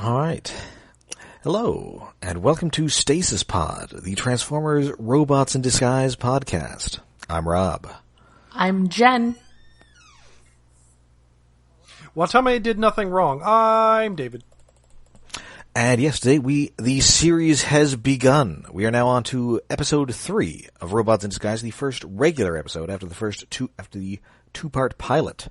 All right. Hello, and welcome to Stasis Pod, the Transformers Robots in Disguise podcast. I'm Rob. I'm Jen. Watame did nothing wrong. I'm David. And yes, today the series has begun. We are now on to episode 3 of Robots in Disguise, the first regular episode after the two-part pilot.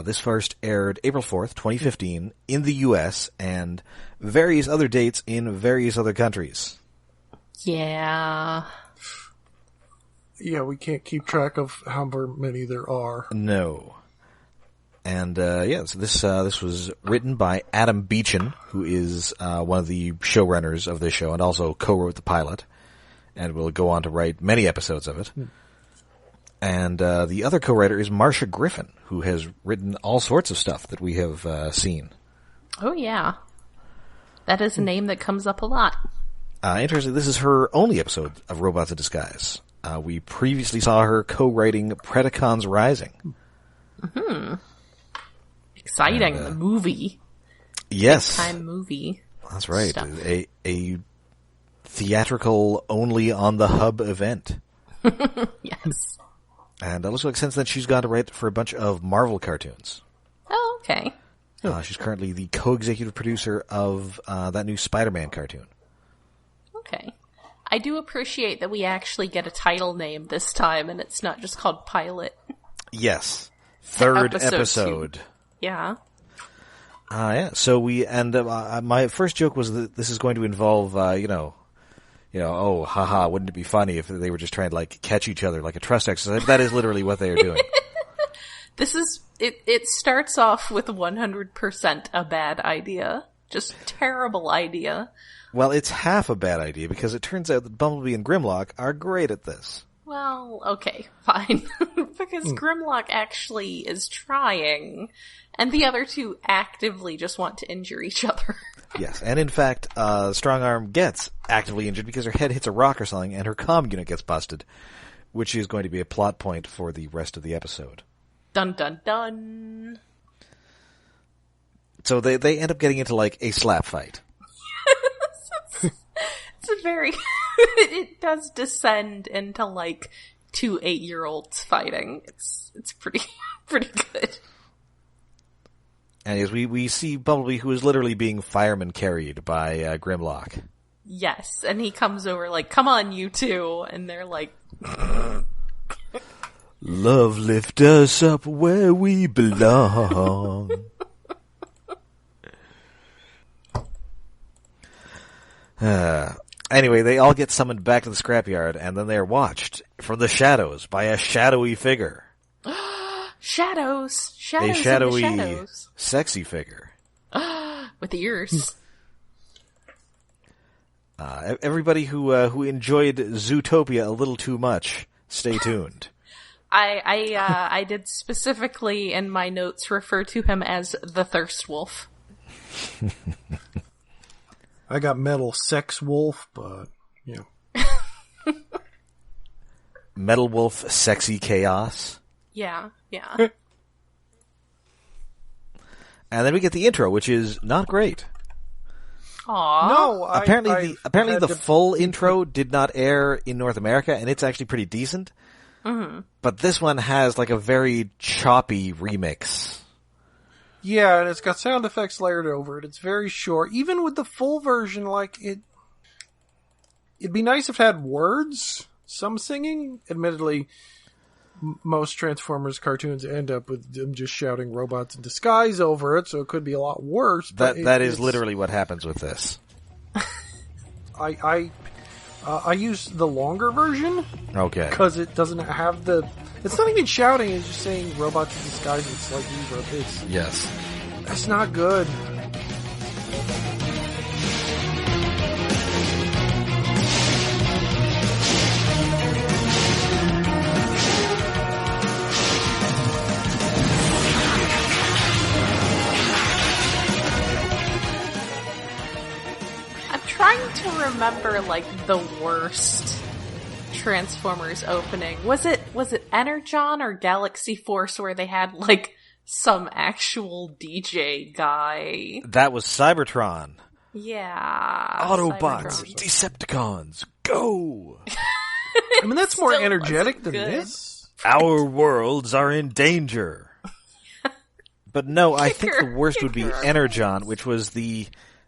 This first aired April 4th, 2015, in the US, and various other dates in various other countries. Yeah. Yeah, we can't keep track of how many there are. No. And, so this was written by Adam Beechin, who is, one of the showrunners of this show and also co-wrote the pilot, and will go on to write many episodes of it. And, the other co-writer is Marcia Griffin, who has written all sorts of stuff that we have, seen. Oh, yeah. That is a name that comes up a lot. Interestingly, this is her only episode of Robots in Disguise. We previously saw her co-writing Predacons Rising. Mm-hmm. Exciting. The movie. Yes. Big-time movie. That's right. Stuff. A theatrical only on the hub event. Yes. And it looks like since then she's gone to write for a bunch of Marvel cartoons. Oh, okay. She's currently the co-executive producer of that new Spider-Man cartoon. Okay. I do appreciate that we actually get a title name this time, and it's not just called Pilot. Yes. Third episode. Yeah. Yeah. So my first joke was that this is going to involve, oh, haha, wouldn't it be funny if they were just trying to, like, catch each other like a trust exercise? That is literally what they are doing. It starts off with 100% a bad idea. Just terrible idea. Well, it's half a bad idea because it turns out that Bumblebee and Grimlock are great at this. Well, okay, fine. Because Grimlock actually is trying, and the other two actively just want to injure each other. Yes, and in fact, Strongarm gets actively injured because her head hits a rock or something, and her comm unit gets busted, which is going to be a plot point for the rest of the episode. Dun dun dun. So they end up getting into, like, a slap fight. It's a very... it does descend into, like, 2 8-year-olds fighting. It's pretty good. And as we see Bumblebee, who is literally being fireman carried by Grimlock. Yes, and he comes over like, come on, you two, and they're like... Love lift us up where we belong. Anyway, they all get summoned back to the scrapyard, and then they are watched from the shadows by a shadowy figure. Shadows! A shadowy, in the shadows. Sexy figure. With ears. Everybody who enjoyed Zootopia a little too much, stay tuned. I did specifically in my notes refer to him as the Thirst Wolf. I got Metal Sex Wolf, but, you know. Metal Wolf Sexy Chaos. Yeah. And then we get the intro, which is not great. Aww. No, apparently the full intro did not air in North America, and it's actually pretty decent. Mm-hmm. But this one has like a very choppy remix. Yeah, and it's got sound effects layered over it. It's very short. Even with the full version, like, it'd be nice if it had words, some singing. Admittedly, most Transformers cartoons end up with them just shouting robots in disguise over it, so it could be a lot worse. That is literally what happens with this. I use the longer version. Okay. Because it doesn't have the... It's not even shouting, it's just saying robots in disguise with slight reverb. Yes. That's not good. I'm trying to remember, like, the worst Transformers opening. Was it Energon or Galaxy Force where they had, like, some actual DJ guy. That was Cybertron. Yeah. Autobots, Cybertron. Decepticons, go! I mean, that's more Still energetic wasn't than good. this. Our worlds are in danger. But no, I think the worst would be Kicker. Energon, which was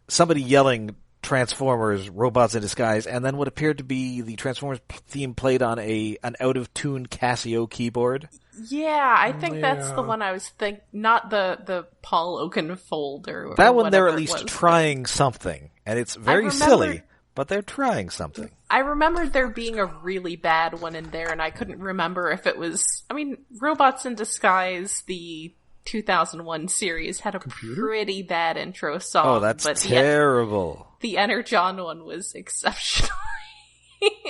somebody yelling Transformers, robots in disguise, and then what appeared to be the Transformers theme played on an out-of-tune Casio keyboard. Yeah, I think that's the Yeah. one I was thinking. Not the Paul Oakenfold or That one, they're whatever at it least was. trying something, and it's very remember- silly, but they're trying something. I remembered there being a really bad one in there, and I couldn't remember if it was... I mean, Robots in Disguise, the 2001 series, had a pretty bad intro song. Oh, that's but terrible. The Energon one was exceptional.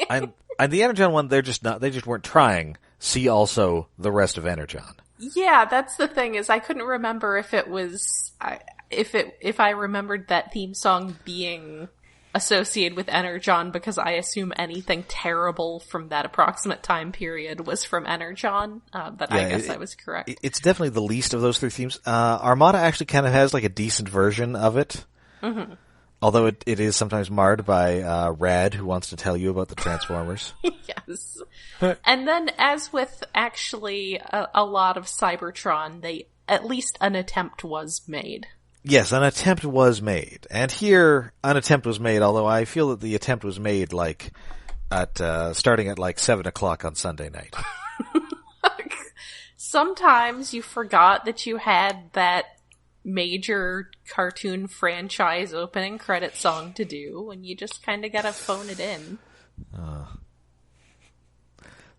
And the Energon one, they just weren't trying. See also the rest of Energon. Yeah, that's the thing, is I couldn't remember if it was... If I remembered that theme song being associated with Energon, because I assume anything terrible from that approximate time period was from Energon, but I guess I was correct. It's definitely the least of those three themes. Armada actually kind of has like a decent version of it. Mm-hmm. Although it is sometimes marred by Rad, who wants to tell you about the Transformers. Yes. And then, as with actually a lot of Cybertron, at least an attempt was made. Yes, an attempt was made. And here, an attempt was made, although I feel that the attempt was made starting at 7 o'clock on Sunday night. Sometimes you forgot that you had that major cartoon franchise opening credit song to do, and you just kind of gotta phone it in.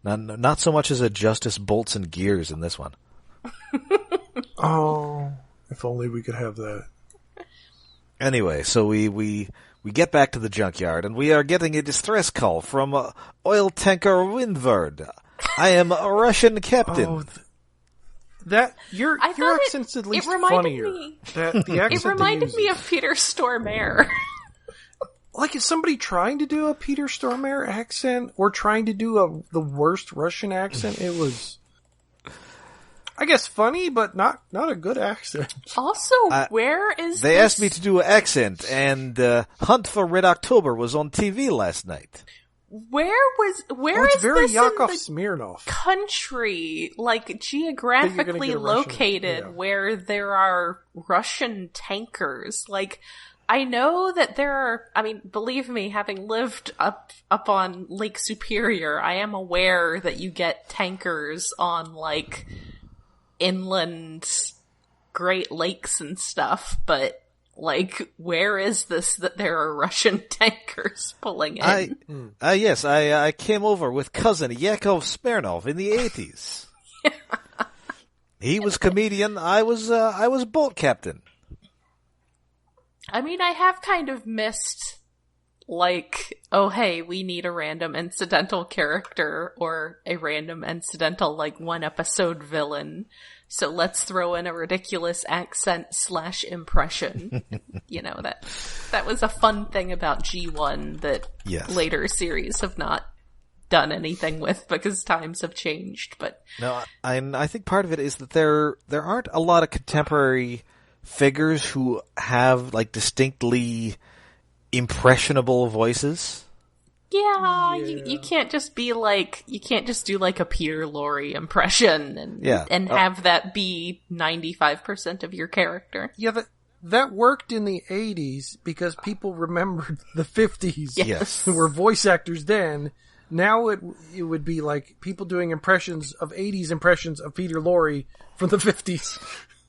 Not so much as a Justice Bolts and Gears in this one. Oh, if only we could have that. Anyway, so we get back to the junkyard, and we are getting a distress call from oil tanker Windward. I am a Russian captain. Oh, your thought accent's at least it reminded funnier. me- The accent It reminded me of Peter Stormare. Like, is somebody trying to do a Peter Stormare accent or trying to do the worst Russian accent? It was, I guess, funny, but not a good accent. Also, where is They this asked me to do an accent, and Hunt for Red October was on TV last night. Where It's is very this Yakov in the Smirnoff. country, like That geographically you're gonna get a Russian- located, yeah. where there are Russian tankers? Like, I know that there are, I mean, believe me, having lived up on Lake Superior, I am aware that you get tankers on, like, inland Great Lakes and stuff, but, like, where is this that there are Russian tankers pulling in? Yes, I came over with cousin Yakov Smirnov in the 80s. He was comedian, I was boat captain. I mean, I have kind of missed, like, oh hey, we need a random incidental character, or a random incidental, like, one episode villain, so let's throw in a ridiculous accent / impression. You know, that was a fun thing about G1 that later series have not done anything with because times have changed, but... No, I think part of it is that there aren't a lot of contemporary figures who have, like, distinctly impressionable voices. Yeah. You can't just be like, you can't just do like a Peter Lorre impression and have that be 95% of your character. Yeah, that worked in the 80s because people remembered the 50s. Yes. Who were voice actors then. Now it would be like people doing impressions of 80s impressions of Peter Lorre from the 50s.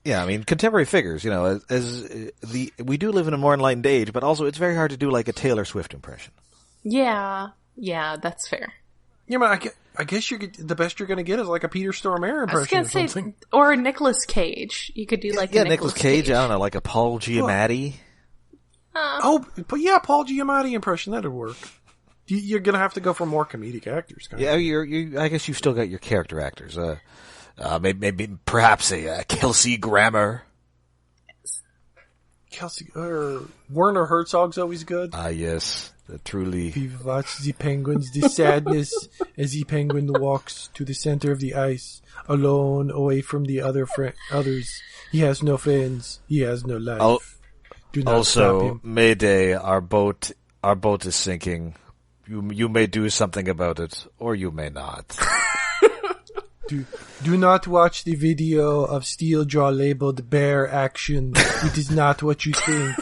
Yeah, I mean, contemporary figures, you know, we do live in a more enlightened age, but also it's very hard to do like a Taylor Swift impression. Yeah, that's fair. Yeah, but I guess the best you're going to get is like a Peter Stormare impression I was gonna or say, something. or a Nicolas Cage. You could do like a Nicolas Cage, I don't know, like a Paul Giamatti. But yeah, Paul Giamatti impression, that'd work. You're going to have to go for more comedic actors. Yeah, I guess you've still got your character actors. Maybe perhaps a Kelsey Grammer. Werner Herzog's always good. Yes. Truly. We watch the penguins, the sadness as the penguin walks to the center of the ice, alone, away from the others. He has no friends. He has no life. Do not stop him. Mayday, our boat is sinking. You may do something about it, or you may not. Do not watch the video of Steeljaw labeled bear action. It is not what you think.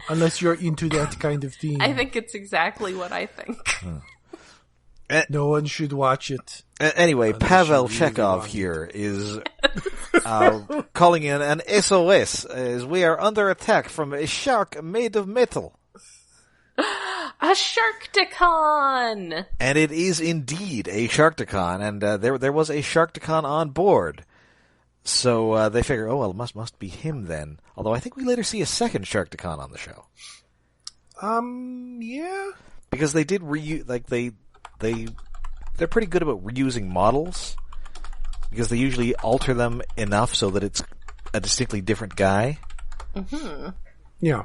Unless you're into that kind of thing. I think it's exactly what I think. No one should watch it. Anyway, Pavel Chekhov here is calling in an SOS as we are under attack from a shark made of metal. A Sharkticon! And it is indeed a Sharkticon, and there was a Sharkticon on board. So they figure, oh well, it must be him then. Although I think we later see a second Sharkticon on the show. Yeah. Because they did they're pretty good about reusing models. Because they usually alter them enough so that it's a distinctly different guy. Mm-hmm. Yeah.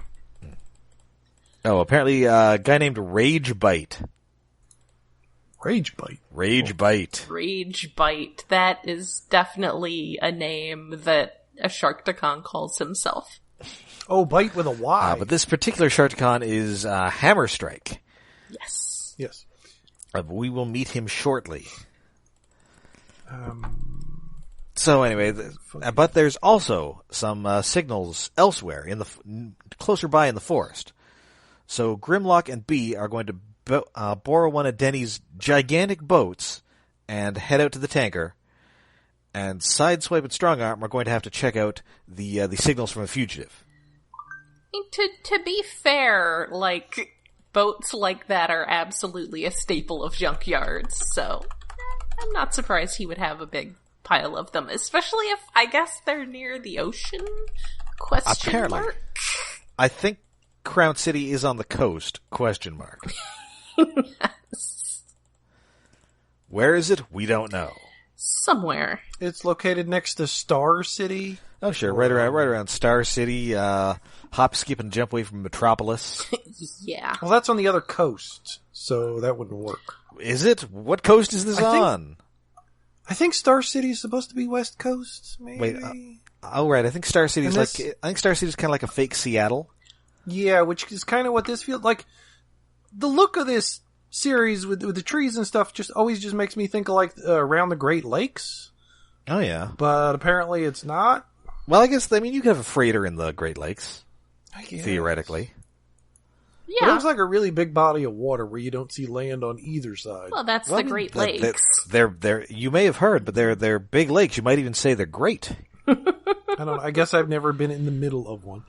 Oh, apparently a guy named Ragebite. Ragebite. Ragebite. Ragebite. That is definitely a name that a Sharkticon calls himself. Oh, bite with a Y. But this particular Sharkticon is Hammerstrike. Yes. Yes. We will meet him shortly. So anyway, but there's also some signals elsewhere closer by in the forest. So Grimlock and B are going to borrow one of Denny's gigantic boats and head out to the tanker. And Sideswipe and Strongarm are going to have to check out the signals from a fugitive. To be fair, like, boats like that are absolutely a staple of junkyards, so I'm not surprised he would have a big pile of them, especially if, I guess, they're near the ocean? Question mark? I think Crown City is on the coast? Question mark. Yes. Where is it? We don't know. Somewhere. It's located next to Star City. Oh, sure. Right around Star City. Hop, skip, and jump away from Metropolis. Yeah. Well, that's on the other coast, so that wouldn't work. Is it? What coast is this on? I think Star City is supposed to be West Coast, maybe? Wait, right. I think Star City is I think Star City is kind of like a fake Seattle. Yeah, which is kind of what this feels like. The look of this series with the trees and stuff always makes me think of like around the Great Lakes. Oh yeah, but apparently it's not. Well, I mean you could have a freighter in the Great Lakes, theoretically. Yeah, but it looks like a really big body of water where you don't see land on either side. Well, that's the Great Lakes. They're you may have heard, but they're big lakes. You might even say they're great. I don't know. I guess I've never been in the middle of one.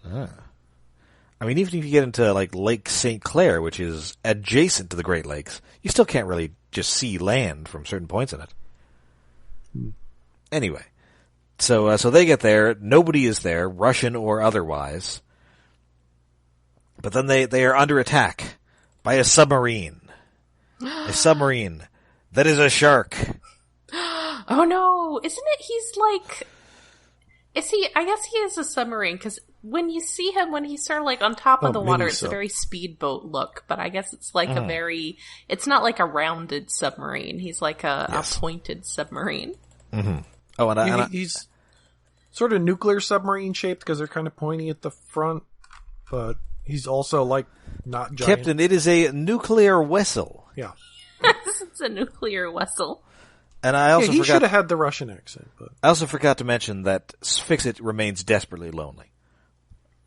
I mean, even if you get into like Lake St. Clair, which is adjacent to the Great Lakes, you still can't really just see land from certain points in it. Anyway, so they get there. Nobody is there, Russian or otherwise. But then they are under attack by a submarine. A submarine that is a shark. Oh no! Isn't it? He's like... Is he? I guess he is a submarine, because when you see him, when he's sort of like on top of the water, it's a very speedboat look, but I guess it's like a very... It's not like a rounded submarine. He's like a pointed submarine. Mm-hmm. Oh, and he's sort of nuclear submarine shaped because they're kind of pointy at the front, but he's also like not giant. Captain, it is a nuclear vessel. Yeah. It's a nuclear vessel. And I also he should have had the Russian accent. But I also forgot to mention that Fix-It remains desperately lonely.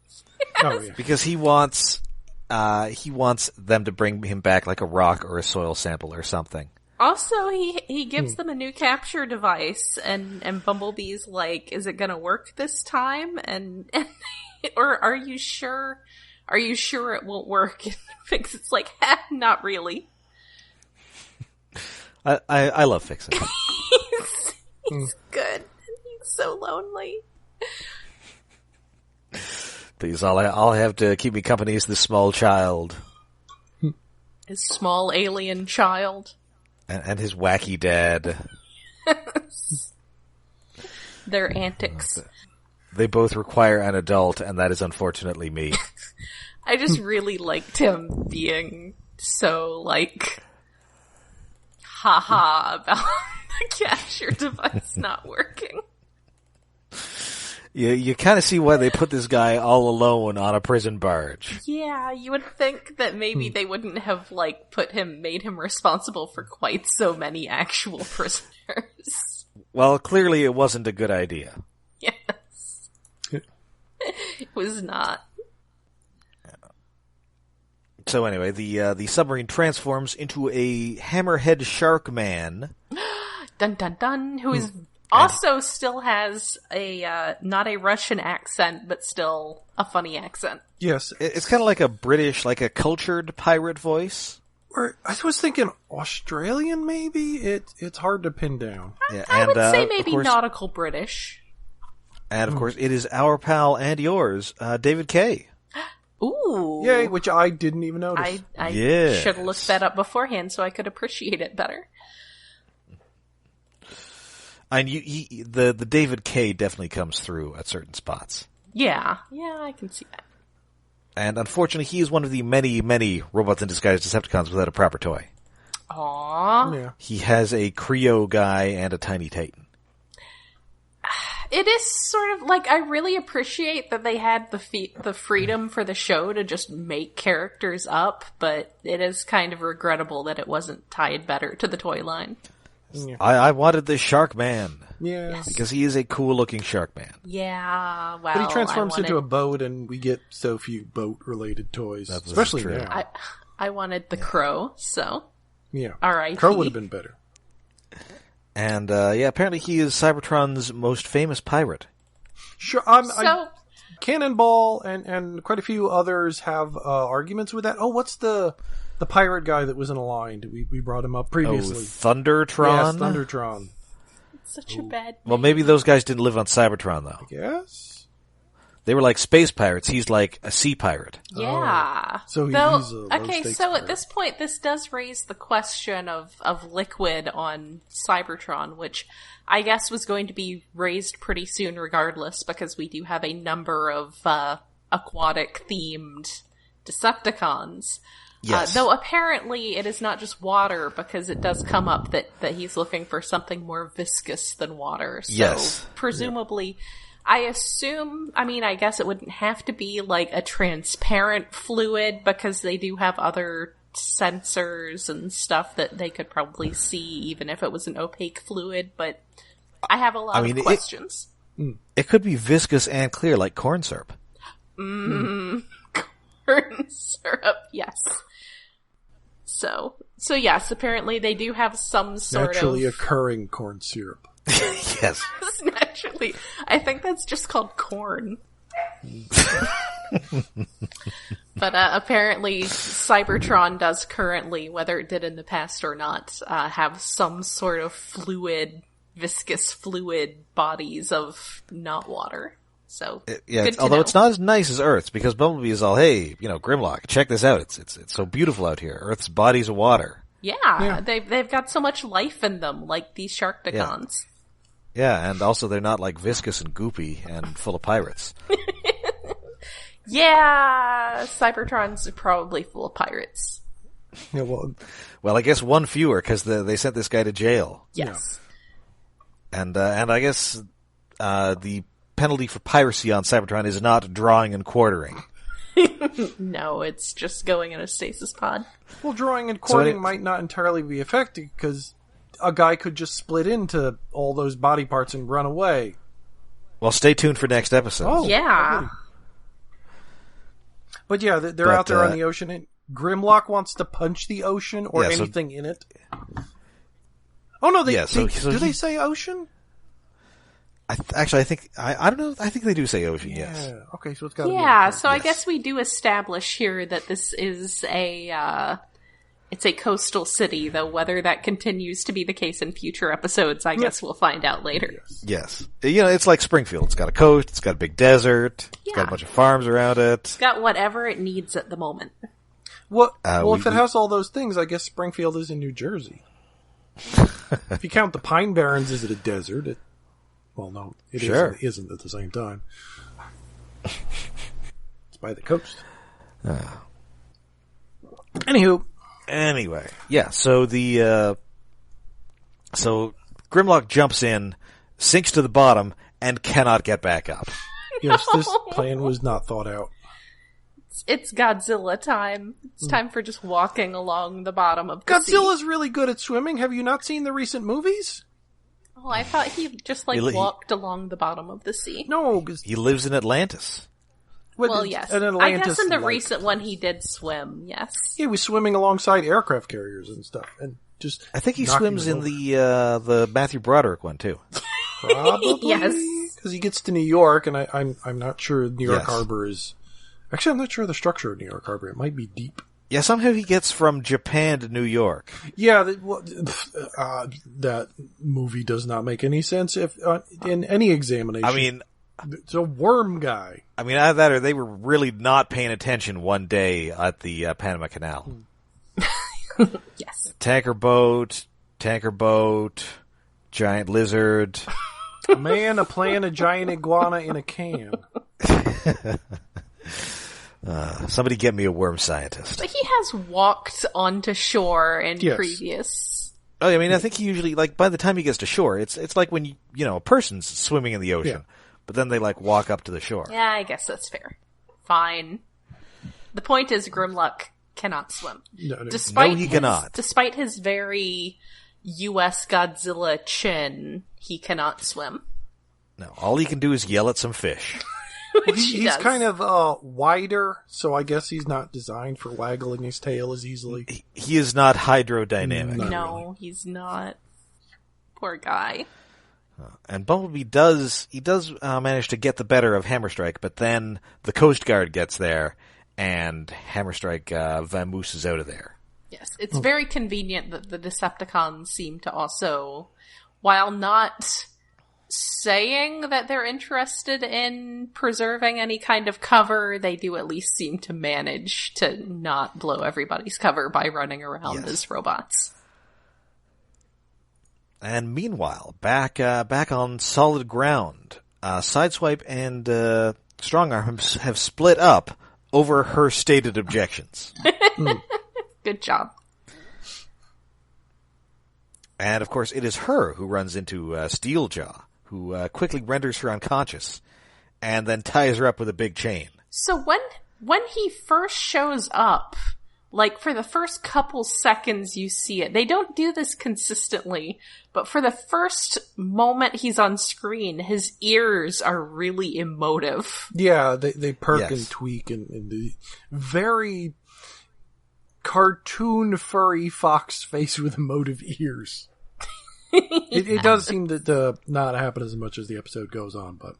Yes. Oh, yeah. Because he wants them to bring him back like a rock or a soil sample or something. Also, he gives them a new capture device, and Bumblebee's like, "Is it gonna work this time?" And or are you sure? Are you sure it won't work? And Fix-It's like, not really. I love Fix-It. he's good. He's so lonely. Please, all I have to keep me company is this small child. His small alien child. And his wacky dad. Their antics. They both require an adult, and that is unfortunately me. I just really liked him being so, like, haha about the capture device not working. You kind of see why they put this guy all alone on a prison barge. Yeah, you would think that maybe they wouldn't have, like, made him responsible for quite so many actual prisoners. Well, clearly it wasn't a good idea. Yes. It was not. So anyway, the submarine transforms into a hammerhead shark man. Dun dun dun, who is also still has a, not a Russian accent, but still a funny accent. Yes. It's kind of like a British, like a cultured pirate voice. Or I was thinking Australian, maybe? It's hard to pin down. Yeah, I would say maybe course, nautical British. And of course, it is our pal and yours, David Kay. Ooh. Yay, which I didn't even notice. I Yes. should have looked that up beforehand so I could appreciate it better. And the David Kay definitely comes through at certain spots. Yeah, I can see that. And unfortunately, he is one of the many, many robots in disguise Decepticons without a proper toy. Aww. Yeah. He has a Creo guy and a Tiny Titan. It is sort of like, I really appreciate that they had the freedom for the show to just make characters up, but it is kind of regrettable that it wasn't tied better to the toy line. Yeah. I wanted the Shark Man. Yeah. Yes. Because he is a cool looking Shark Man. Yeah, well, But he transforms into a boat, and we get so few boat-related toys. That was Especially true. now. I wanted the crow, so Yeah. R.I.P. Crow would have been better. And, apparently he is Cybertron's most famous pirate. Sure. Cannonball and quite a few others have arguments with that. Oh, what's the pirate guy that wasn't aligned? We brought him up previously. Thundertron? Yes, Thundertron. Such a bad name. Well, maybe those guys didn't live on Cybertron, though. Yes. They were like space pirates. He's like a sea pirate. Yeah. So he's Though, a low-stakes so pirate. at this point, this does raise the question of liquid on Cybertron, which I guess was going to be raised pretty soon regardless, because we do have a number of aquatic-themed Decepticons. Yes. Though apparently it is not just water, because it does come up that he's looking for something more viscous than water. So Yes. presumably... I assume, I guess it wouldn't have to be like a transparent fluid, because they do have other sensors and stuff that they could probably see even if it was an opaque fluid, but I have a lot of questions. It could be viscous and clear, like corn syrup. Corn syrup, yes. So yes, apparently they do have some sort Naturally of... occurring corn syrup. Yes. Naturally. I think that's just called corn. But apparently Cybertron does currently, whether it did in the past or not, have some sort of viscous fluid bodies of not water. So, good to although know. it's not as nice as Earth's, because Bumblebee is all, hey, Grimlock, check this out. It's so beautiful out here. Earth's bodies of water. Yeah. They've got so much life in them, like these Sharkticons. Yeah, and also they're not like viscous and goopy and full of pirates. Yeah, Cybertron's probably full of pirates. Yeah, well, I guess one fewer, because they sent this guy to jail. Yes. And I guess the penalty for piracy on Cybertron is not drawing and quartering. No, it's just going in a stasis pod. well, drawing and quartering might not entirely be effective, because a guy could just split into all those body parts and run away. Well, stay tuned for next episode. Oh, Yeah. okay. But yeah, they're out there on the ocean, and Grimlock wants to punch the ocean or anything in it. Oh no, do they say ocean? I think I don't know. I think they do say ocean. Yes. Yeah. Okay, so it's got to be. Yeah, so I Yes. guess we do establish here that this is it's a coastal city, though whether that continues to be the case in future episodes, I guess we'll find out later. Yes. It's like Springfield. It's got a coast. It's got a big desert. It's got Yeah. a bunch of farms around it. It's got whatever it needs at the moment. Well, if it has all those things, I guess Springfield is in New Jersey. If you count the Pine Barrens, is it a desert? Well, no, it Sure. isn't at the same time. It's by the coast. Anyway, yeah, so so Grimlock jumps in, sinks to the bottom, and cannot get back up. Yes, this plan was not thought out. It's Godzilla time. It's time for just walking along the bottom of the sea. Godzilla's really good at swimming. Have you not seen the recent movies? Oh, I thought he just, walked along the bottom of the sea. No, because he lives in Atlantis. Well, yes. I guess in the recent one he did swim, yes. He was swimming alongside aircraft carriers and stuff. And just I think he swims in the Matthew Broderick one, too. Probably. Yes. Because he gets to New York, and I'm not sure New York Harbor is... Actually, I'm not sure the structure of New York Harbor. It might be deep. Yeah, somehow he gets from Japan to New York. Yeah, that movie does not make any sense if in any examination. I mean... It's a worm guy. I mean, either that or they were really not paying attention one day at the Panama Canal. Yes. Tanker boat, giant lizard. A man, a plan, a giant iguana in a can. Somebody get me a worm scientist. But he has walked onto shore in previous... Oh, I mean, I think he usually, by the time he gets to shore, it's like when, a person's swimming in the ocean. Yeah. But then they, walk up to the shore. Yeah, I guess that's fair. Fine. The point is Grimlock cannot swim. No, he cannot. Despite his very US Godzilla chin, he cannot swim. No, all he can do is yell at some fish. He's kind of wider, so I guess he's not designed for waggling his tail as easily. He is not hydrodynamic. No, he's not. Poor guy. And Bumblebee does manage to get the better of Hammerstrike, but then the Coast Guard gets there, and Hammerstrike vamooses out of there. Yes, it's very convenient that the Decepticons seem to also, while not saying that they're interested in preserving any kind of cover, they do at least seem to manage to not blow everybody's cover by running around as robots. And meanwhile, back on solid ground, Sideswipe and Strongarm have split up over her stated objections. Good job. And of course, it is her who runs into Steeljaw, who quickly renders her unconscious, and then ties her up with a big chain. So when he first shows up, for the first couple seconds you see it, they don't do this consistently, but for the first moment he's on screen, his ears are really emotive. Yeah, they perk and tweak and the very cartoon furry fox face with emotive ears. It does seem to not happen as much as the episode goes on, but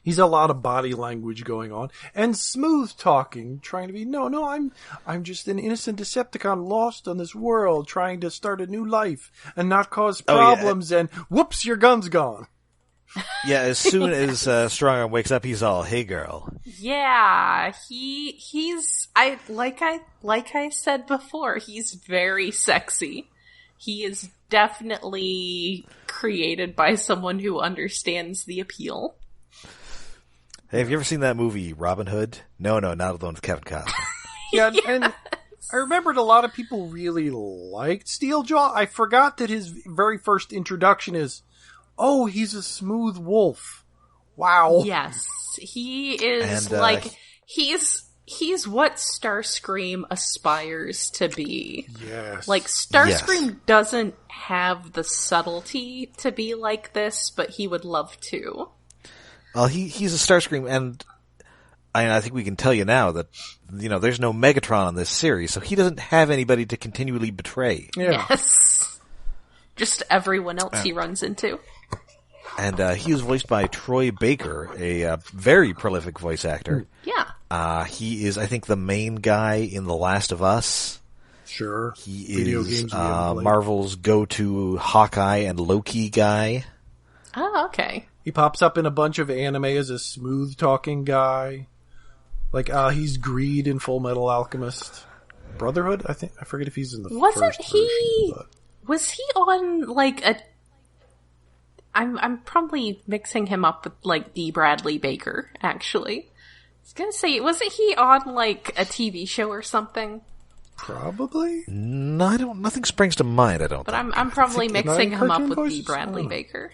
he's a lot of body language going on and smooth talking, trying to be I'm just an innocent Decepticon lost on this world, trying to start a new life and not cause problems. And whoops, your gun's gone. Yeah, as soon as Strongarm wakes up, he's all, "Hey, girl." Yeah, he's like I said before, he's very sexy. He is definitely created by someone who understands the appeal. Hey, have you ever seen that movie, Robin Hood? No, not the one with Kevin Costner. Yeah, and I remembered a lot of people really liked Steeljaw. I forgot that his very first introduction is, he's a smooth wolf. Wow. Yes, he is he's what Starscream aspires to be. Yes. Starscream doesn't have the subtlety to be like this, but he would love to. Well, he's a Starscream, and I think we can tell you now that, there's no Megatron in this series, so he doesn't have anybody to continually betray. Yeah. Yes. Just everyone else he runs into. And he was voiced by Troy Baker, a very prolific voice actor. Yeah. He is, I think, the main guy in The Last of Us. Sure. He is Marvel's go-to Hawkeye and Loki guy. Oh, okay. He pops up in a bunch of anime as a smooth-talking guy. He's Greed in Full Metal Alchemist. Brotherhood? I forget if he's in the first version. But... Was he on, I'm probably mixing him up with, D. Bradley Baker, actually. was gonna say, wasn't he on, like, a TV show or something? Probably. No, nothing springs to mind, I don't But think. I'm probably mixing him up with D. voices? Bradley Baker.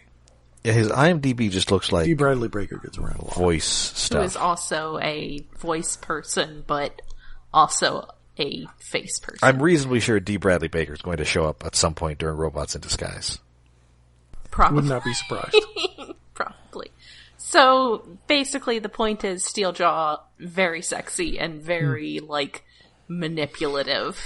Yeah, his IMDb just looks like D. Bradley Baker gets around a lot. voice Who is stuff. also a voice person, but also a face person. I'm reasonably sure D. Bradley Baker is going to show up at some point during Robots in Disguise. Would not be surprised. Probably. So, basically the point is Steeljaw, very sexy and very, like, manipulative.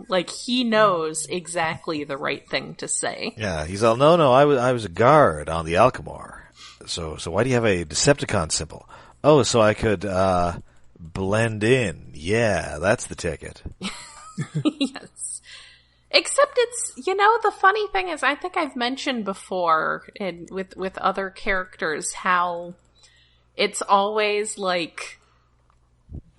Like, he knows exactly the right thing to say. Yeah, he's all, no, I was a guard on the Alchemor. So why do you have a Decepticon symbol? Oh, so I could, blend in. Yeah, that's the ticket. Yes. Except it's, the funny thing is, I think I've mentioned before with other characters how it's always, like,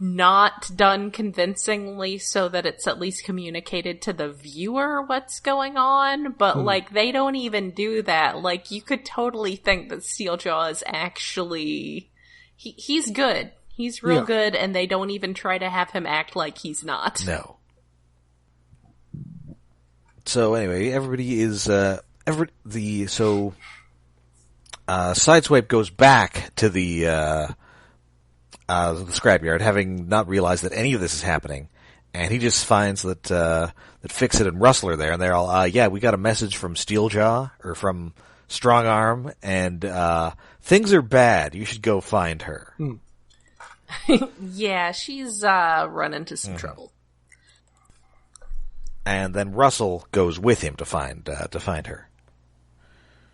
not done convincingly so that it's at least communicated to the viewer what's going on, but, like, they don't even do that. Like, you could totally think that Steeljaw is actually... He's good. He's real good, and they don't even try to have him act like he's not. No. So anyway, everybody is, Sideswipe goes back to the scrapyard, having not realized that any of this is happening, and he just finds that Fix-It and Russell are there, and they're all, we got a message from Steeljaw, or from Strongarm, and things are bad. You should go find her. Yeah, she's run into some trouble. And then Russell goes with him to find her.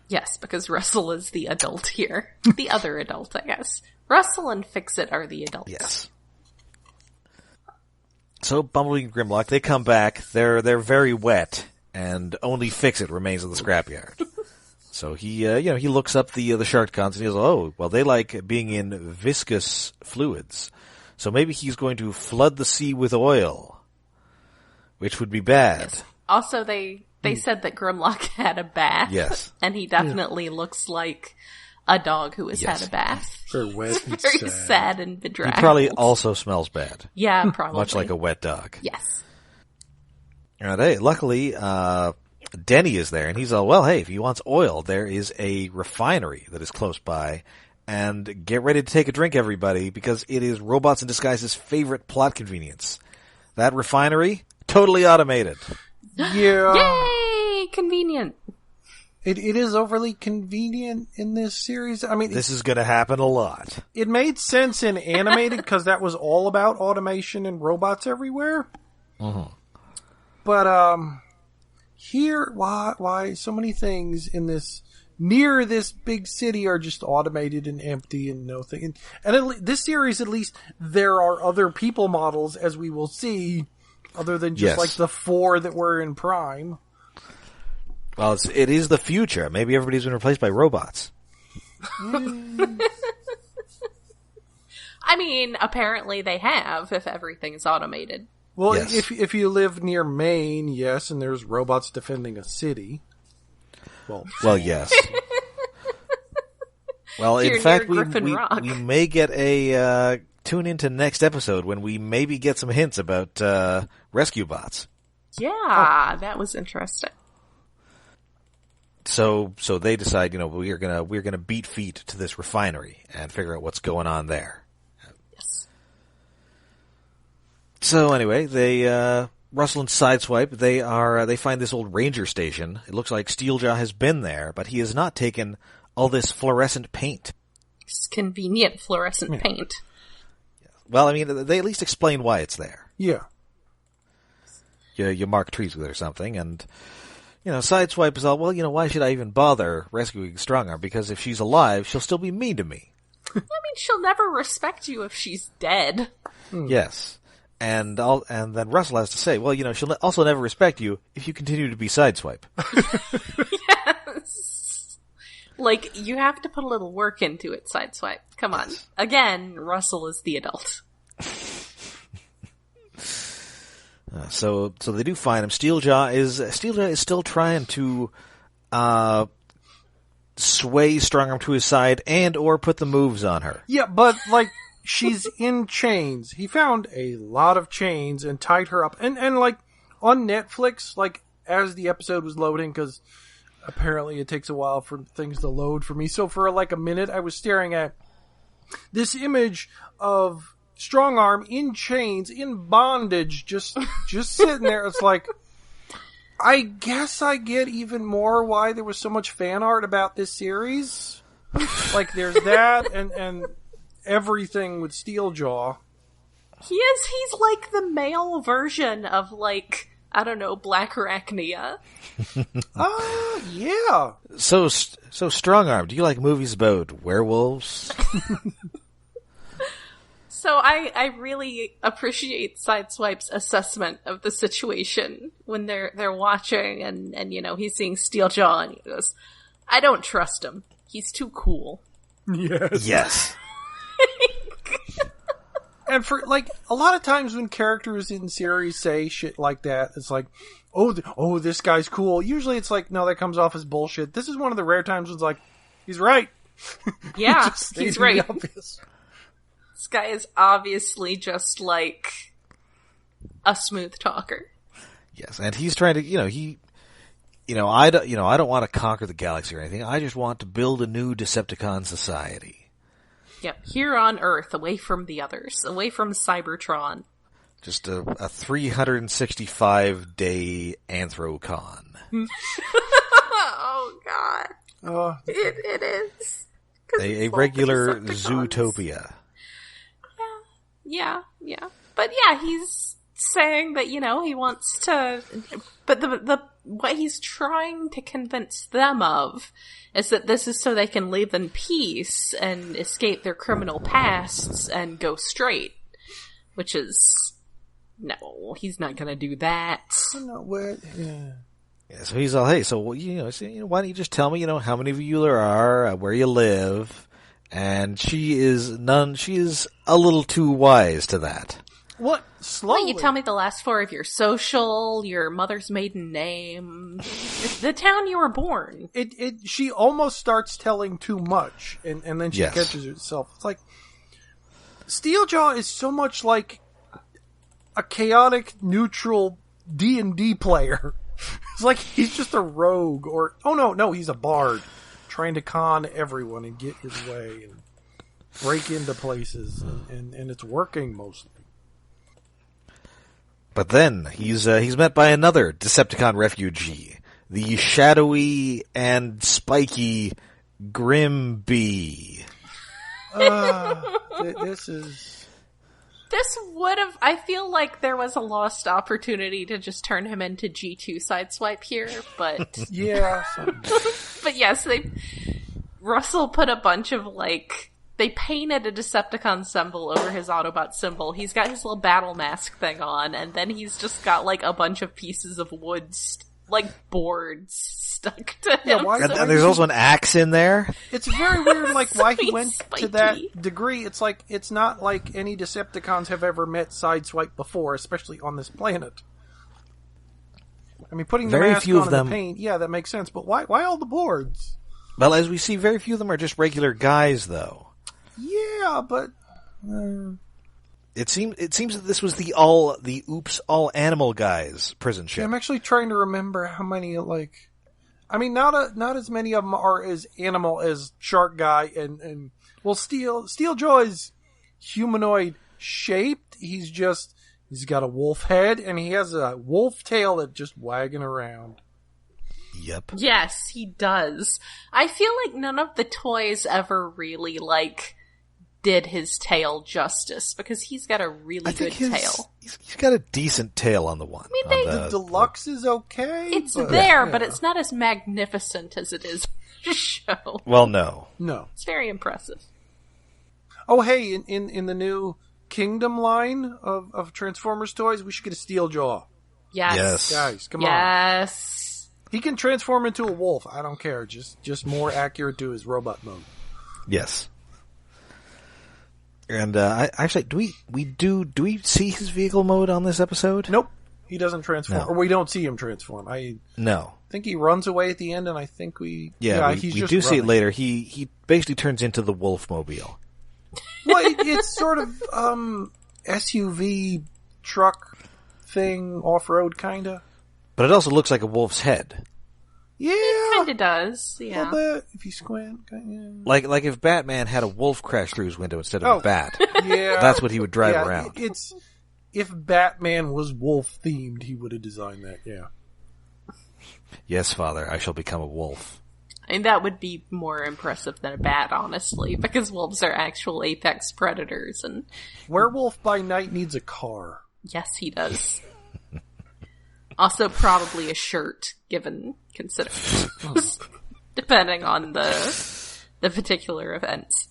Yes, because Russell is the adult here. The other adult, I guess. Russell and Fix-It are the adults. Yes. So Bumblebee and Grimlock, they come back. They're very wet, and only Fix-It remains in the scrapyard. So he looks up the Sharkticons, and he goes, oh, well, they like being in viscous fluids. So maybe he's going to flood the sea with oil, which would be bad. Yes. Also, they said that Grimlock had a bath. Yes. And he definitely looks like a dog who has had a bath. Very wet and Very sad and He bedraggled. probably also smells bad. Yeah, probably. Much like a wet dog. Yes. And hey, luckily, Denny is there, and he's all, well, hey, if he wants oil, there is a refinery that is close by, and get ready to take a drink, everybody, because it is Robots in Disguise's favorite plot convenience. That refinery, totally automated. Yeah. Yay! Convenient. It is overly convenient in this series. I mean, This is going to happen a lot. it made sense in animated because that was all about automation and robots everywhere. Uh-huh. But here, why so many things in this near this big city are just automated and empty and no thing. And this series, at least, there are other people models, as we will see, other than just like the 4 that were in Prime. Well, it is the future. Maybe everybody's been replaced by robots. I mean, apparently they have, if everything is automated. Well, Yes. if you live near Maine, yes, and there's robots defending a city. Well, yes. Well, You're in fact, near Griffin Rock. we may get a tune into next episode when we maybe get some hints about rescue bots. Yeah, that was interesting. So they decide, we're gonna beat feet to this refinery and figure out what's going on there. Yes. So anyway, they Russell and Sideswipe, they find this old ranger station. It looks like Steeljaw has been there, but he has not taken all this fluorescent paint. It's convenient fluorescent paint. Well, I mean, they at least explain why it's there. Yeah. You mark trees with it or something, and Sideswipe is all, well, why should I even bother rescuing Strongarm? Because if she's alive, she'll still be mean to me. I mean, she'll never respect you if she's dead. Yes. And then Russell has to say, well, she'll also never respect you if you continue to be Sideswipe. Yes. Like, you have to put a little work into it, Sideswipe. Come on. Again, Russell is the adult. So they do find him. Steeljaw is still trying to sway Strongarm to his side and or put the moves on her. Yeah, but, she's in chains. He found a lot of chains and tied her up. And like, on Netflix, like, as the episode was loading, because apparently it takes a while for things to load for me. So for like a minute, I was staring at this image of Strongarm in chains, in bondage, just sitting there. It's like, I guess I get even more why there was so much fan art about this series. Like, there's that, and everything with Steeljaw. He's like the male version of, like, I don't know, Black Arachnia. Yeah. So Strongarm, do you like movies about werewolves? So I really appreciate Sideswipe's assessment of the situation when they're watching and you know, he's seeing Steeljaw and he goes, I don't trust him. He's too cool. Yes. And for, like, a lot of times when characters in series say shit like that, it's like, oh, this guy's cool. Usually it's like, no, that comes off as bullshit. This is one of the rare times when it's like, he's right. Yeah, he's right. Obvious. This guy is obviously just, like, a smooth talker. Yes, and he's trying to, I don't want to conquer the galaxy or anything. I just want to build a new Decepticon society. Yep, here on Earth, away from the others, away from Cybertron. Just a 365-day Anthrocon. Oh, God. It is. A regular Zootopia. Yeah. But yeah, he's saying that, you know, he wants to... But what he's trying to convince them of is that this is so they can live in peace and escape their criminal pasts and go straight. Which is... No, he's not gonna do that. No, what? Yeah, so he's all, hey, so, why don't you just tell me, how many of you there are, where you live, and she is a little too wise to that. What? Slowly. Why don't you tell me the last four of your social, your mother's maiden name, the town you were born. She almost starts telling too much, and then she Yes. catches herself. It's like, Steeljaw is so much like a chaotic, neutral D&D player. It's like he's just a rogue, or, no, he's a bard, trying to con everyone and get his way, and break into places, and it's working mostly. But then he's met by another Decepticon refugee, the shadowy and spiky Grimby. This would have... I feel like there was a lost opportunity to just turn him into G2 Sideswipe here, but... Yeah. But yes, Russell put a bunch of, like... They painted a Decepticon symbol over his Autobot symbol. He's got his little battle mask thing on, and then he's just got, like, a bunch of pieces of wood, like, boards stuck to him. And there's also an axe in there. It's very weird, like, why he went spiky. to that degree. It's like, it's not like any Decepticons have ever met Sideswipe before, especially on this planet. I mean, putting the Very mask few on of and them... the paint, yeah, that makes sense, but why all the boards? Well, as we see, very few of them are just regular guys, though. Yeah, but... It seems that this was the all animal guys prison ship. I'm actually trying to remember how many, like... I mean, not as many of them are as animal as Shark Guy and well, Steeljaw is humanoid shaped. He's got a wolf head and he has a wolf tail that's just wagging around. Yep. Yes, he does. I feel like none of the toys ever really, like, did his tail justice, because he's got a really good tail. He's got a decent tail on the one. I mean, The deluxe is okay. It's but, there, yeah. but it's not as magnificent as it is in the show. Well, no. It's very impressive. Oh, hey, in the new Kingdom line of Transformers toys, we should get a Steeljaw. Yes. Guys, come on. Yes. He can transform into a wolf. I don't care. Just more accurate to his robot mode. Yes. And actually, do we see his vehicle mode on this episode? Nope, he doesn't transform, No. or we don't see him transform. No. think he runs away at the end, and I think we we he's do just see it running. later. He basically turns into the Wolfmobile. Well, it's sort of SUV truck thing, off-road kinda. But it also looks like a wolf's head. Yeah, Kinda does, a yeah. little bit if you squint. Yeah. Like if Batman had a wolf crash through his window instead of a bat. Yeah, That's what he would drive yeah, around. It's if Batman was wolf themed, he would have designed that. Yeah. Yes, Father, I shall become a wolf. I mean, that would be more impressive than a bat, honestly, because wolves are actual apex predators, and... Werewolf by Night needs a car. Yes, he does. Also, probably a shirt, given considerations, depending on the particular events.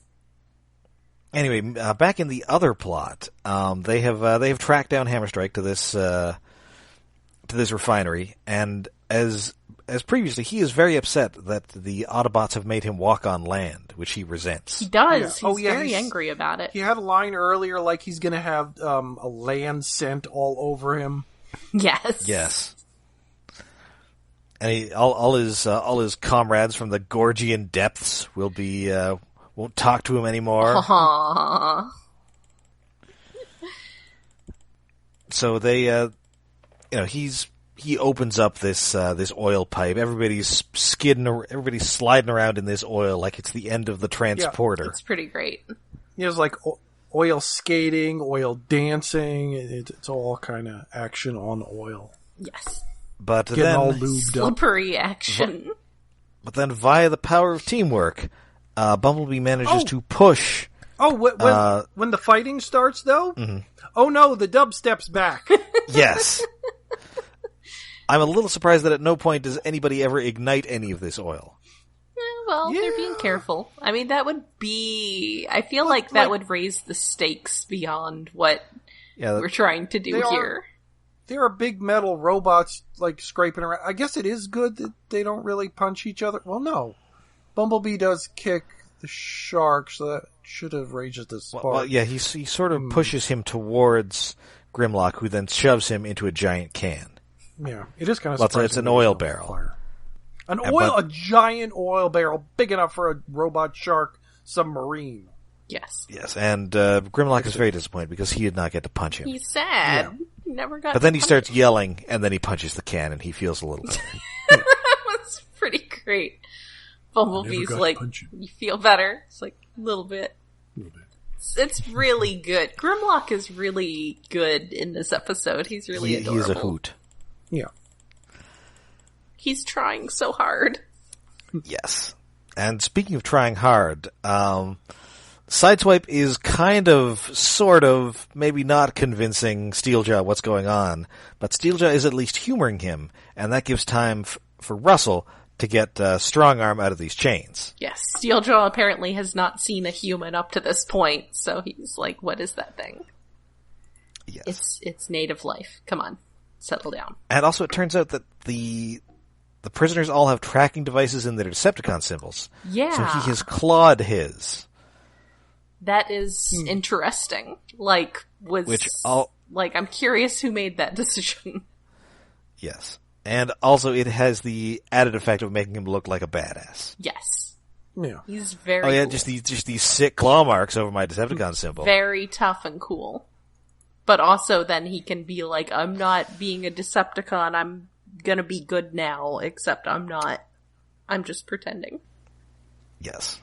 Anyway, back in the other plot, they have tracked down Hammerstrike to this refinery, and as previously, he is very upset that the Autobots have made him walk on land, which he resents. He does. Yeah. He's very angry about it. He had a line earlier like he's going to have a land scent all over him. Yes. Yes. And all his comrades from the Gorgian depths will be won't talk to him anymore. Aww. So they he opens up this oil pipe. Everybody's everybody's sliding around in this oil like it's the end of the transporter. It's pretty great. He has like oil skating, oil dancing. It's all kind of action on oil. Yes. But Getting then all lubed up. Slippery action. But then via the power of teamwork, Bumblebee manages to push. Oh, when the fighting starts, though? Mm-hmm. Oh no, the dubstep's back. Yes. I'm a little surprised that at no point does anybody ever ignite any of this oil. Well, they're being careful. I mean, that would be... I feel like that would raise the stakes beyond what we're trying to do here. There are big metal robots, like, scraping around. I guess it is good that they don't really punch each other. Well, no. Bumblebee does kick the shark, so that should have raised the spark. Well, yeah, he sort of pushes him towards Grimlock, who then shoves him into a giant can. Yeah, it is kind of surprising. It's an oil barrel. A giant oil barrel, big enough for a robot shark submarine. Yes. Yes, and Grimlock is very disappointed because he did not get to punch him. He's sad. Yeah. He never got But then he starts yelling, and then he punches the can, and he feels a little better. That was pretty great. Bumblebee's like, you feel better? It's like, a little bit. It's really good. Grimlock is really good in this episode. He's really adorable. He's a hoot. Yeah. He's trying so hard. Yes. And speaking of trying hard, Sideswipe is kind of, sort of, maybe not convincing Steeljaw what's going on, but Steeljaw is at least humoring him, and that gives time for Russell to get Strongarm out of these chains. Yes, Steeljaw apparently has not seen a human up to this point, so he's like, what is that thing? Yes. It's native life. Come on, settle down. And also it turns out that the prisoners all have tracking devices in their Decepticon symbols. Yeah. So he has clawed his. That is interesting. I'm curious who made that decision. Yes. And also it has the added effect of making him look like a badass. Yes. Yeah. He's very cool. just these sick claw marks over my Decepticon symbol. Very tough and cool. But also then he can be like, I'm not being a Decepticon, I'm gonna be good now, except I'm not. I'm just pretending. Yes.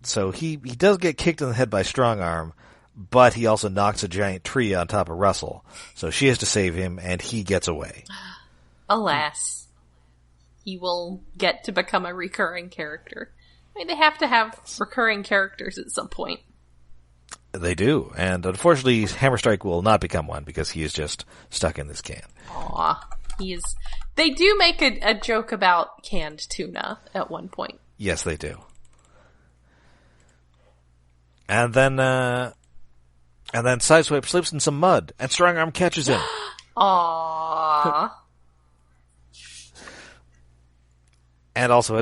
So he does get kicked in the head by Strongarm, but he also knocks a giant tree on top of Russell. So she has to save him, and he gets away. Alas. He will get to become a recurring character. I mean, they have to have recurring characters at some point. They do, and unfortunately Hammerstrike will not become one because he is just stuck in this can. Aw. They do make a joke about canned tuna at one point. Yes, they do. And then Sideswipe slips in some mud, and Strongarm catches him. Aww. And also,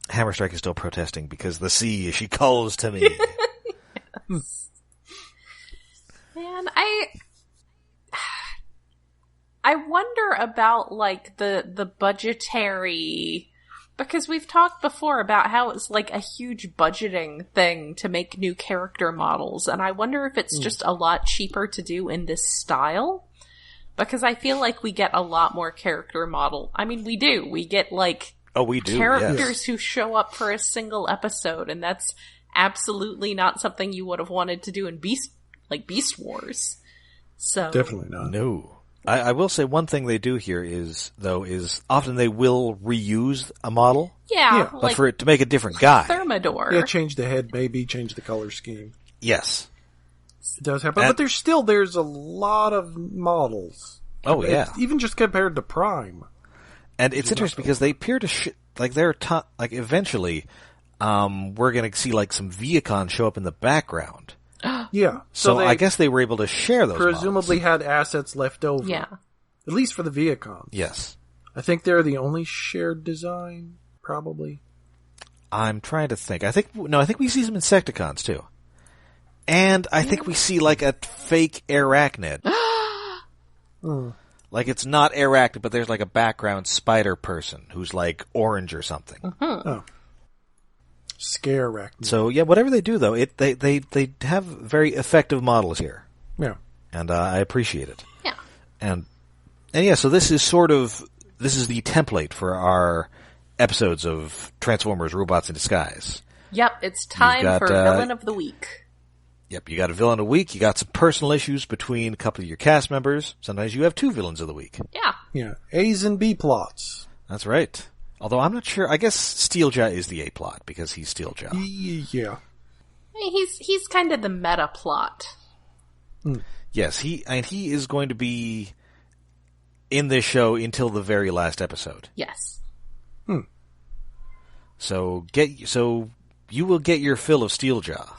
Hammerstrike is still protesting because the sea, she calls to me. Yes. Man, I wonder about, like, the budgetary Because we've talked before about how it's like a huge budgeting thing to make new character models, and I wonder if it's just a lot cheaper to do in this style. Because I feel like we get a lot more character model. I mean, we do. We get, like, characters who show up for a single episode, and that's absolutely not something you would have wanted to do in Beast Wars. So Definitely not. No. I will say one thing they do here is often they will reuse a model. Yeah. But for it to make a different guy. Thermidor. Yeah, change the head, maybe, change the color scheme. Yes. It does happen, but there's a lot of models. Oh, yeah. Even just compared to Prime. And it's interesting because they appear to, eventually, we're going to see, like, some Viacon show up in the background. Yeah. So I guess they were able to share those presumably models. had assets left over. Yeah. At least for the Viacons. Yes. I think they're the only shared design, probably. I'm trying to think. I think we see some Insecticons, too. And I think we see, like, a fake arachnid. Like, it's not arachnid, but there's, like, a background spider person who's, like, orange or something. Oh. Scare arachnid. So, yeah, whatever they do, though, they have very effective models here. Yeah. And I appreciate it. Yeah. And yeah, so this is the template for our episodes of Transformers Robots in Disguise. Yep, it's time for Villain of the Week. Yep, you got a villain of the week, you got some personal issues between a couple of your cast members. Sometimes you have two villains of the week. Yeah. Yeah. A's and B plots. That's right. Although I'm not sure, I guess Steeljaw is the A plot because he's Steeljaw. Yeah. He's kind of the meta plot. Yes, he is going to be in this show until the very last episode. Yes. So you will get your fill of Steeljaw.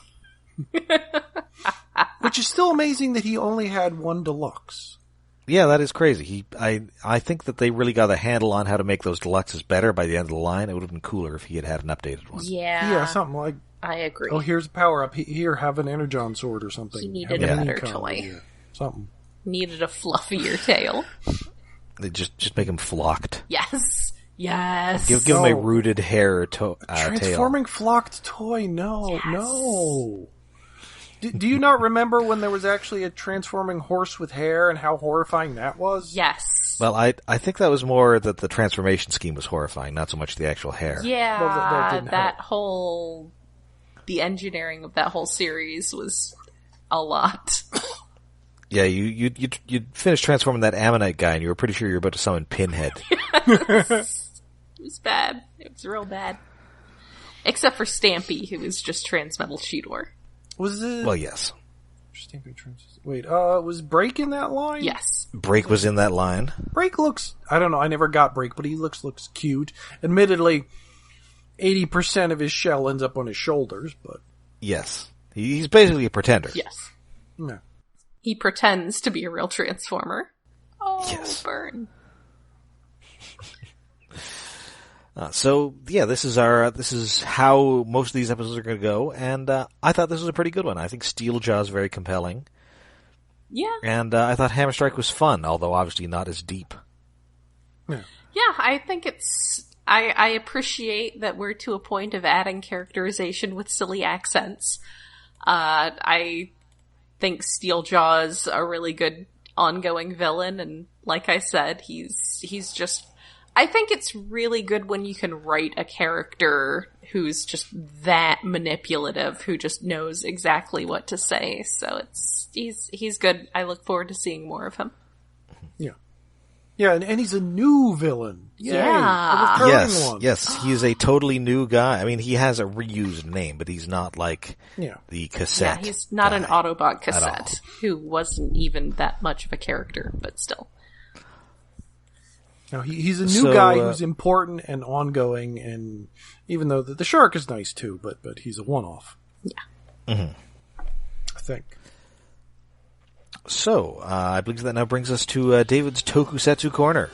Which is still amazing that he only had one deluxe. Yeah, that is crazy. I think that they really got a handle on how to make those deluxes better by the end of the line. It would have been cooler if he had had an updated one. Yeah, something like. I agree. Oh, here's a power up. Here, have an Energon sword or something. He needed a better toy. Something. Needed a fluffier tail. They just make him flocked. Yes. Yes. Give him a rooted hair transforming tail. flocked toy. No, Yes. no. Do you not remember when there was actually a transforming horse with hair and how horrifying that was? Yes. Well, I think that was more that the transformation scheme was horrifying, not so much the actual hair. Yeah, Well, that the engineering of that whole series was a lot. Yeah, you'd finish transforming that Ammonite guy and you were pretty sure you were about to summon Pinhead. It was bad. It was real bad. Except for Stampy, who was just Transmetal Cheetor. Was it? Well, yes. Wait, was Break in that line? Yes. Break was in that line. Break looks, I don't know, I never got Break, but he looks cute. Admittedly, 80% of his shell ends up on his shoulders, but... Yes. He's basically a pretender. Yes. Yeah. He pretends to be a real Transformer. Oh, Yes. burn. So yeah, this is how most of these episodes are going to go, and I thought this was a pretty good one. I think Steeljaw is very compelling. Yeah. And I thought Hammerstrike was fun, although obviously not as deep. Yeah. Yeah, I think it's... I appreciate that we're to a point of adding characterization with silly accents. I think Steeljaw's a really good ongoing villain, and like I said, he's just... I think it's really good when you can write a character who's just that manipulative, who just knows exactly what to say. So he's good. I look forward to seeing more of him. Yeah. Yeah, and he's a new villain. Yay. Yeah. A recurring one. Yes, he is a totally new guy. I mean, he has a reused name, but he's not like the cassette. Yeah, he's not an Autobot at cassette, who wasn't even that much of a character, but still. No, he's a new guy who's important and ongoing, and even though the shark is nice too, but he's a one-off. Yeah. Mm-hmm. I think. So, I believe that now brings us to David's Tokusatsu Corner.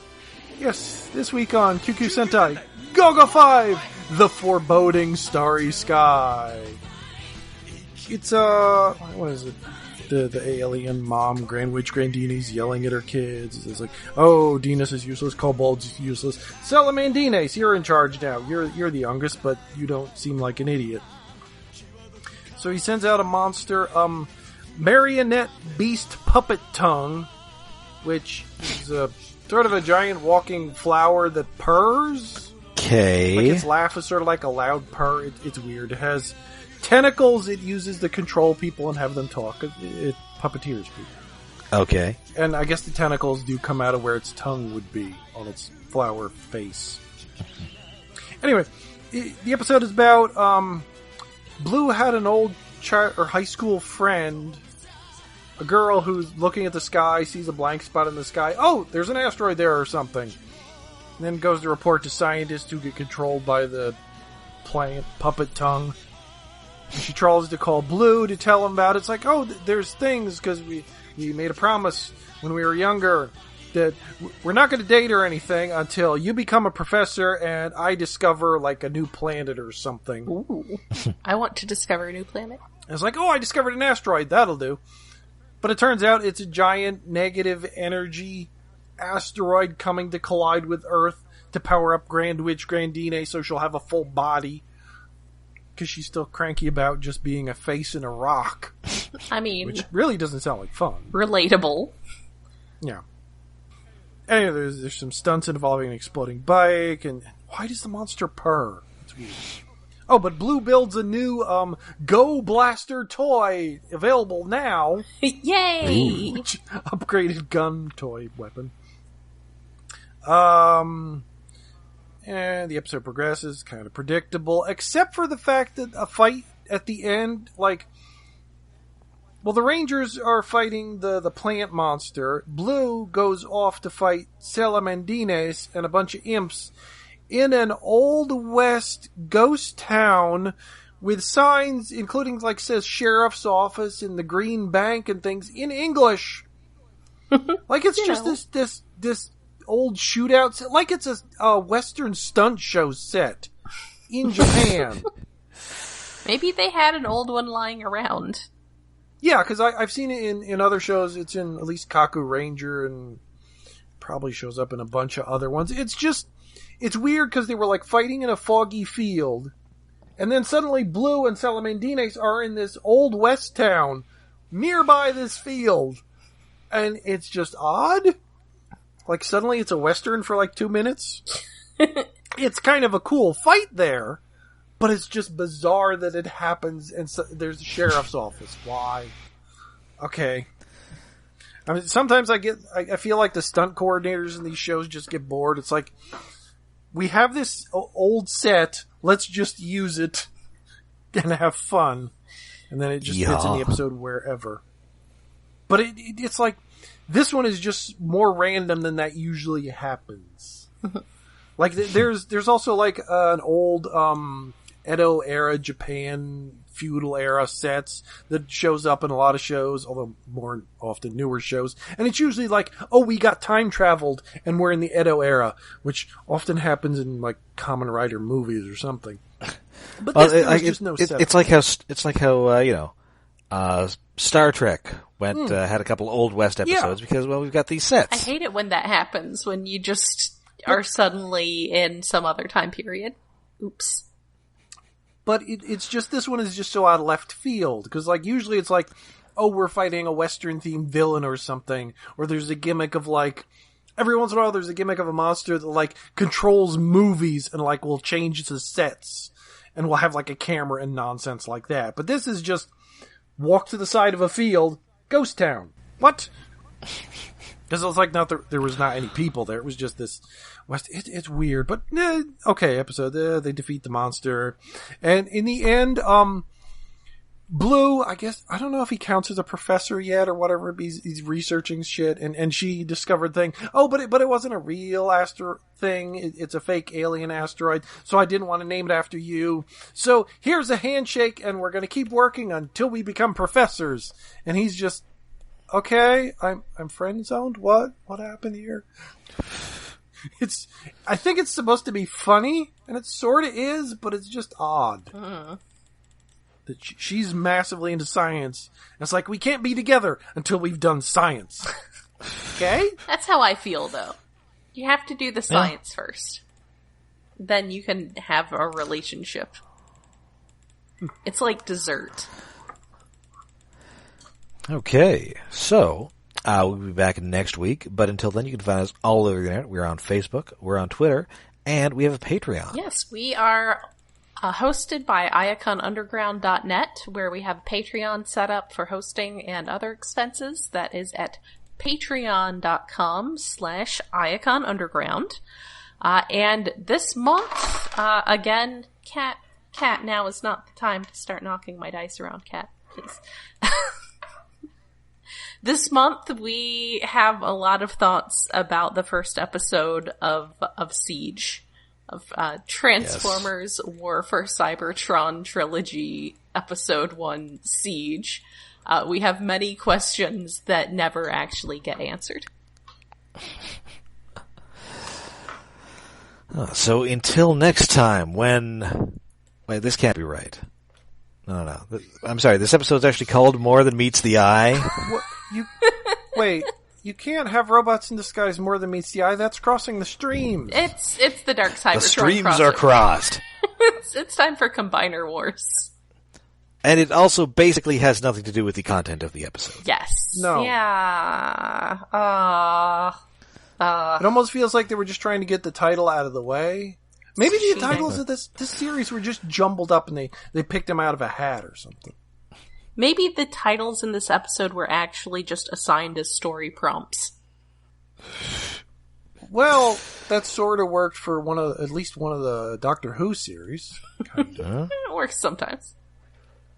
Yes, this week on QQ Sentai, Go-Go 5, The Foreboding Starry Sky. It's, what is it? the alien mom, Grand Witch Grandini's yelling at her kids. It's like, oh, Dinas is useless, Kobold's useless. Salamandines, you're in charge now. You're the youngest, but you don't seem like an idiot. So he sends out a monster, marionette beast puppet tongue, which is a sort of a giant walking flower that purrs. Okay. Like its laugh is sort of like a loud purr. It's weird. It has tentacles it uses to control people and have them talk. It puppeteers people. Okay. And I guess the tentacles do come out of where its tongue would be on its flower face. Anyway, the episode is about Blue had an old high school friend, a girl who's looking at the sky, sees a blank spot in the sky. Oh, there's an asteroid there or something. And then goes to report to scientists who get controlled by the plant puppet tongue. And she tries to call Blue to tell him about it. It's like, oh, there's things, because we made a promise when we were younger that we're not going to date or anything until you become a professor and I discover, like, a new planet or something. Ooh. I want to discover a new planet. And it's like, oh, I discovered an asteroid. That'll do. But it turns out it's a giant negative energy asteroid coming to collide with Earth to power up Grand Witch Grandine so she'll have a full body. Because she's still cranky about just being a face in a rock. I mean... Which really doesn't sound like fun. Relatable. Yeah. Anyway, there's some stunts involving an exploding bike, and why does the monster purr? It's weird. Oh, but Blue builds a new Go Blaster toy available now. Yay! Which, upgraded gun toy weapon. And the episode progresses, kind of predictable, except for the fact that a fight at the end, like, well, the Rangers are fighting the plant monster. Blue goes off to fight Salamandines and a bunch of imps in an Old West ghost town with signs, including, like, says Sheriff's Office and the Green Bank and things in English. Like, it's just this old shootout, like it's a Western stunt show set in Japan. Maybe they had an old one lying around. Yeah, because I've seen it in other shows. It's in at least Kaku Ranger and probably shows up in a bunch of other ones. It's weird because they were like fighting in a foggy field, and then suddenly Blue and Salamandines are in this Old West town nearby this field, and it's just odd. Like, suddenly it's a Western for, like, 2 minutes. It's kind of a cool fight there, but it's just bizarre that it happens, and so, there's the sheriff's office. Why? Okay. I mean, sometimes I feel like the stunt coordinators in these shows just get bored. It's like, we have this old set, let's just use it and have fun. And then it just fits in the episode wherever. But it's like, this one is just more random than that usually happens. Like, there's also, like, an old, Edo era Japan feudal era sets that shows up in a lot of shows, although more often newer shows. And it's usually like, oh, we got time traveled and we're in the Edo era, which often happens in, like, Kamen Rider movies or something. But there's just no setup. It's like how Star Trek had a couple old West episodes because, well, we've got these sets. I hate it when that happens, when you just are suddenly in some other time period. Oops. But it's just, this one is just so out of left field, because, like, usually it's like, oh, we're fighting a Western-themed villain or something, or there's a gimmick of, like, every once in a while there's a gimmick of a monster that, like, controls movies and, like, will change the sets, and will have, like, a camera and nonsense like that. But this is just, walk to the side of a field, ghost town. What? Because it was like there was not any people there. It was just this West. It's weird, but okay. Episode they defeat the monster, and in the end, Blue, I guess, I don't know if he counts as a professor yet or whatever. He's researching shit, and she discovered thing. Oh, but it wasn't a real asteroid thing. It's a fake alien asteroid. So I didn't want to name it after you. So here's a handshake, and we're gonna keep working until we become professors. And he's just, okay, I'm friend zoned. What happened here? I think it's supposed to be funny, and it sort of is, but it's just odd. that she's massively into science. And it's like, we can't be together until we've done science. Okay? That's how I feel, though. You have to do the science first. Then you can have a relationship. It's like dessert. Okay, so we'll be back next week, but until then you can find us all over the internet. We're on Facebook, we're on Twitter, and we have a Patreon. Yes, we are hosted by iaconunderground.net, where we have Patreon set up for hosting and other expenses. That is at patreon.com/iaconunderground. And this month, again, Cat, now is not the time to start knocking my dice around, Cat, please. This month, we have a lot of thoughts about the first episode of Siege, of Transformers War for Cybertron Trilogy, Episode 1, Siege. We have many questions that never actually get answered. So until next time, when... Wait, this can't be right. No. I'm sorry, this episode's actually called More Than Meets the Eye. What? Wait, you can't have robots in disguise more than meets the eye. That's crossing the streams. It's the Dark Cybertron. The streams are crossed. It's time for Combiner Wars. And it also basically has nothing to do with the content of the episode. Yes. No. Yeah. It almost feels like they were just trying to get the title out of the way. Maybe the cheating. titles of this series were just jumbled up and they picked them out of a hat or something. Maybe the titles in this episode were actually just assigned as story prompts. Well, that sort of worked for at least one of the Doctor Who series. Kinda. It works sometimes.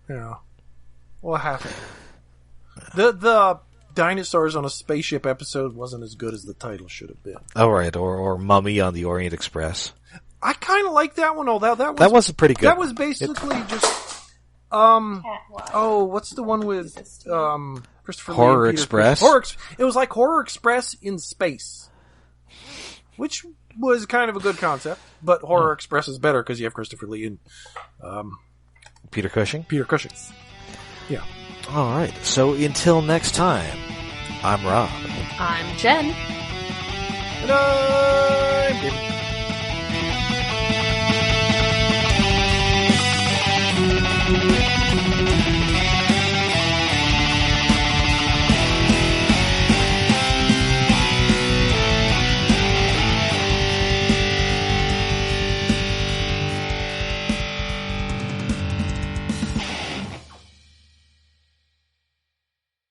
Yeah. Well, half of it. The dinosaurs on a spaceship episode wasn't as good as the title should have been. Oh, right. Or Mummy on the Orient Express. I kind of like that one, although that was pretty good. That was basically just... what's the one with Christopher Lee Horror and Peter Express? It was like Horror Express in space, which was kind of a good concept, but Horror Express is better because you have Christopher Lee and Peter Cushing? Peter Cushing. Yeah. All right. So until next time, I'm Rob. I'm Jen. And I'm David.